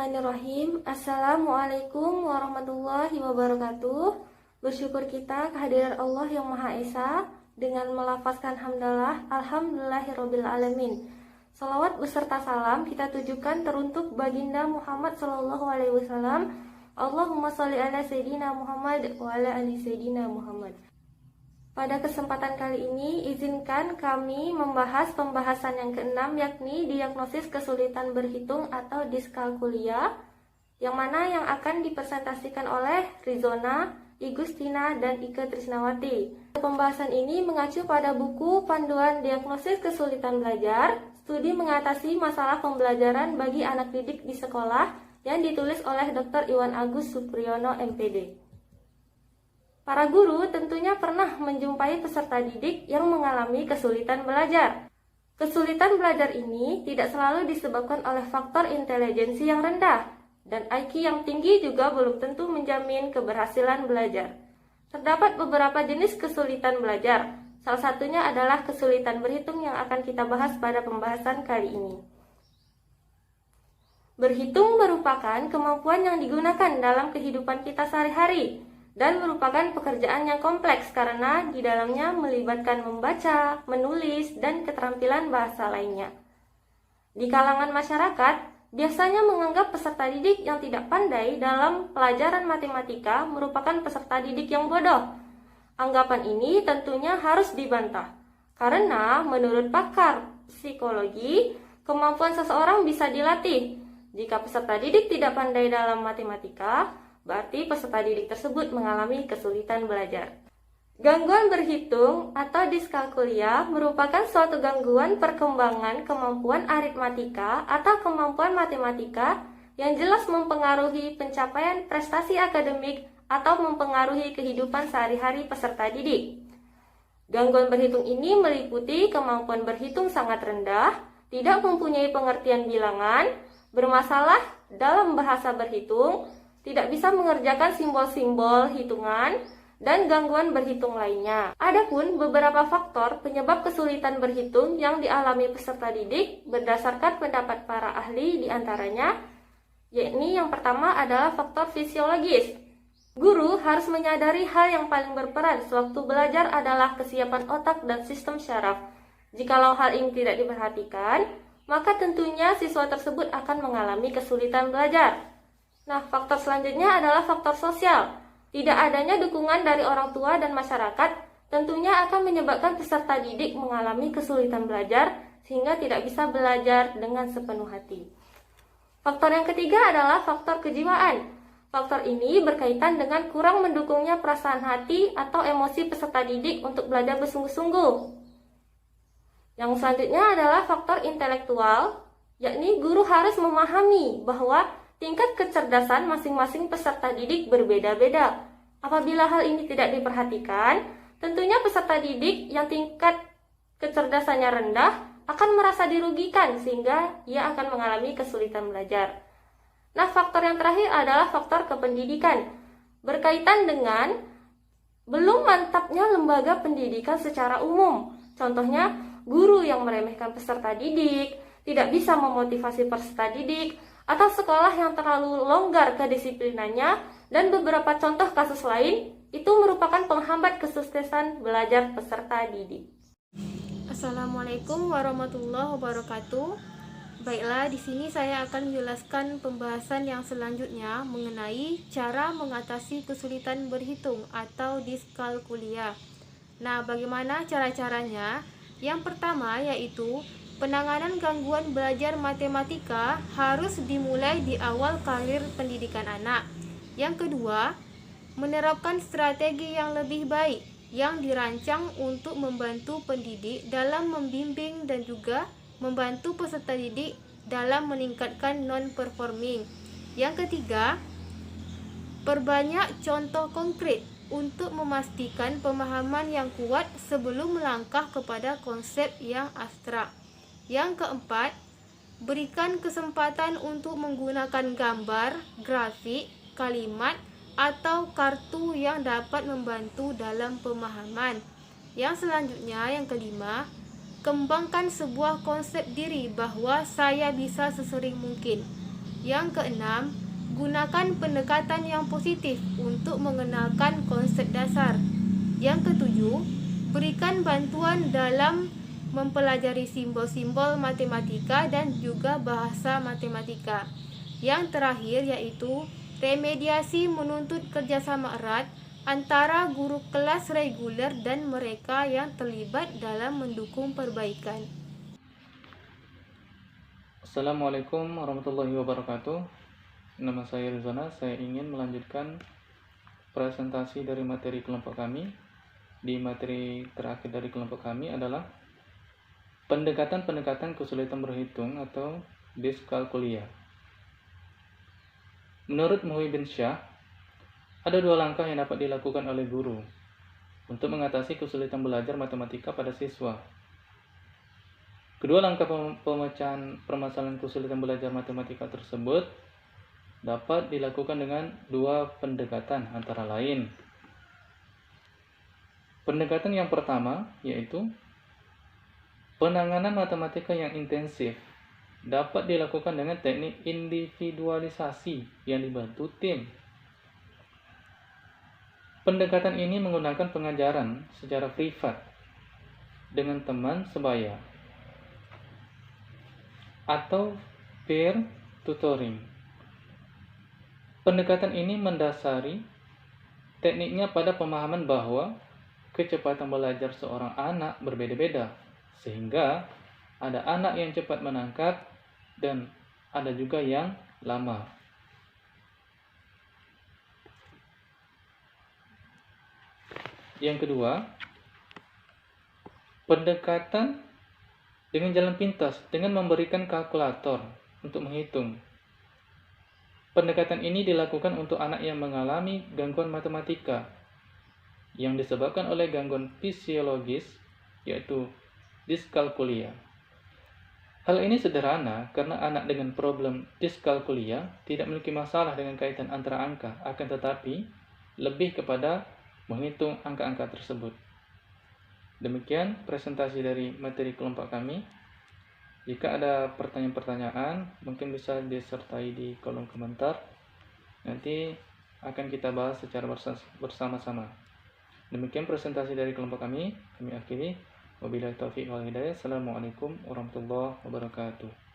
Bismillahirrahmanirrahim. Assalamualaikum warahmatullahi wabarakatuh. Bersyukur kita kehadiran Allah yang Maha Esa dengan melafazkan hamdalah, alhamdulillahirabbil alamin. Salawat beserta salam kita tujukan teruntuk baginda Muhammad sallallahu alaihi wasallam. Allahumma shalli ala sayyidina Muhammad wa ala ali sayyidina Muhammad. Pada kesempatan kali ini, izinkan kami membahas pembahasan yang keenam, yakni diagnosis kesulitan berhitung atau diskalkulia, yang mana yang akan dipresentasikan oleh Rizona, Igustina, dan Ike Trisnawati. Pembahasan ini mengacu pada buku Panduan Diagnosis Kesulitan Belajar, Studi Mengatasi Masalah Pembelajaran bagi Anak Didik di Sekolah, yang ditulis oleh Dr. Iwan Agus Supriyono, MPD. Para guru tentunya pernah menjumpai peserta didik yang mengalami kesulitan belajar. Kesulitan belajar ini tidak selalu disebabkan oleh faktor intelijensi yang rendah, dan IQ yang tinggi juga belum tentu menjamin keberhasilan belajar. Terdapat beberapa jenis kesulitan belajar, salah satunya adalah kesulitan berhitung yang akan kita bahas pada pembahasan kali ini. Berhitung merupakan kemampuan yang digunakan dalam kehidupan kita sehari-hari, dan merupakan pekerjaan yang kompleks karena di dalamnya melibatkan membaca, menulis, dan keterampilan bahasa lainnya. Di kalangan masyarakat, biasanya menganggap peserta didik yang tidak pandai dalam pelajaran matematika merupakan peserta didik yang bodoh. Anggapan ini tentunya harus dibantah, karena menurut pakar psikologi, kemampuan seseorang bisa dilatih. Jika peserta didik tidak pandai dalam matematika, berarti peserta didik tersebut mengalami kesulitan belajar. Gangguan berhitung atau diskalkulia merupakan suatu gangguan perkembangan kemampuan aritmatika atau kemampuan matematika yang jelas mempengaruhi pencapaian prestasi akademik atau mempengaruhi kehidupan sehari-hari peserta didik. Gangguan berhitung ini meliputi kemampuan berhitung sangat rendah, tidak mempunyai pengertian bilangan, bermasalah dalam bahasa berhitung, tidak bisa mengerjakan simbol-simbol hitungan, dan gangguan berhitung lainnya. Adapun beberapa faktor penyebab kesulitan berhitung yang dialami peserta didik berdasarkan pendapat para ahli diantaranya, yakni yang pertama adalah faktor fisiologis. Guru harus menyadari hal yang paling berperan sewaktu belajar adalah kesiapan otak dan sistem syaraf. Jikalau hal ini tidak diperhatikan, maka tentunya siswa tersebut akan mengalami kesulitan belajar. Nah, faktor selanjutnya adalah faktor sosial. Tidak adanya dukungan dari orang tua dan masyarakat tentunya akan menyebabkan peserta didik mengalami kesulitan belajar sehingga tidak bisa belajar dengan sepenuh hati. Faktor yang ketiga adalah faktor kejiwaan. Faktor ini berkaitan dengan kurang mendukungnya perasaan hati atau emosi peserta didik untuk belajar bersungguh-sungguh. Yang selanjutnya adalah faktor intelektual, yakni guru harus memahami bahwa tingkat kecerdasan masing-masing peserta didik berbeda-beda. Apabila hal ini tidak diperhatikan, tentunya peserta didik yang tingkat kecerdasannya rendah akan merasa dirugikan sehingga ia akan mengalami kesulitan belajar. Nah, faktor yang terakhir adalah faktor kependidikan. Berkaitan dengan belum mantapnya lembaga pendidikan secara umum. Contohnya, guru yang meremehkan peserta didik, tidak bisa memotivasi peserta didik, atau sekolah yang terlalu longgar kedisiplinannya, dan beberapa contoh kasus lain itu merupakan penghambat kesuksesan belajar peserta didik. Assalamualaikum warahmatullahi wabarakatuh. Baiklah, di sini saya akan menjelaskan pembahasan yang selanjutnya mengenai cara mengatasi kesulitan berhitung atau diskalkulia. Nah, bagaimana cara-caranya? Yang pertama yaitu penanganan gangguan belajar matematika harus dimulai di awal karir pendidikan anak. Yang kedua, menerapkan strategi yang lebih baik yang dirancang untuk membantu pendidik dalam membimbing dan juga membantu peserta didik dalam meningkatkan non-performing. Yang ketiga, perbanyak contoh konkret untuk memastikan pemahaman yang kuat sebelum melangkah kepada konsep yang abstrak. Yang keempat, berikan kesempatan untuk menggunakan gambar, grafik, kalimat, atau kartu yang dapat membantu dalam pemahaman. Yang selanjutnya, yang kelima, kembangkan sebuah konsep diri bahwa saya bisa sesering mungkin. Yang keenam, gunakan pendekatan yang positif untuk mengenalkan konsep dasar. Yang ketujuh, berikan bantuan dalam mempelajari simbol-simbol matematika dan juga bahasa matematika. Yang terakhir yaitu remediasi menuntut kerjasama erat antara guru kelas reguler dan mereka yang terlibat dalam mendukung perbaikan. Assalamualaikum warahmatullahi wabarakatuh. Nama saya Rizwana. Saya ingin melanjutkan presentasi dari materi kelompok kami. Di materi terakhir dari kelompok kami adalah pendekatan-pendekatan kesulitan berhitung atau diskalkulia. Menurut Muhyiddin Syah, ada dua langkah yang dapat dilakukan oleh guru untuk mengatasi kesulitan belajar matematika pada siswa. Kedua langkah pemecahan permasalahan kesulitan belajar matematika tersebut dapat dilakukan dengan dua pendekatan antara lain. Pendekatan yang pertama yaitu penanganan matematika yang intensif dapat dilakukan dengan teknik individualisasi yang dibantu tim. Pendekatan ini menggunakan pengajaran secara privat dengan teman sebaya atau peer tutoring. Pendekatan ini mendasari tekniknya pada pemahaman bahwa kecepatan belajar seorang anak berbeda-beda, sehingga ada anak yang cepat menangkap dan ada juga yang lama. Yang kedua, pendekatan dengan jalan pintas dengan memberikan kalkulator untuk menghitung. Pendekatan ini dilakukan untuk anak yang mengalami gangguan matematika yang disebabkan oleh gangguan fisiologis, yaitu diskalkulia. Hal ini sederhana karena anak dengan problem diskalkulia tidak memiliki masalah dengan kaitan antara angka, akan tetapi lebih kepada menghitung angka-angka tersebut. Demikian presentasi dari materi kelompok kami. Jika ada pertanyaan-pertanyaan, mungkin bisa disertai di kolom komentar. Nanti akan kita bahas secara bersama-sama. Demikian presentasi dari kelompok kami akhiri. Wabillahi taufiq wal hidayah. Assalamualaikum warahmatullahi wabarakatuh.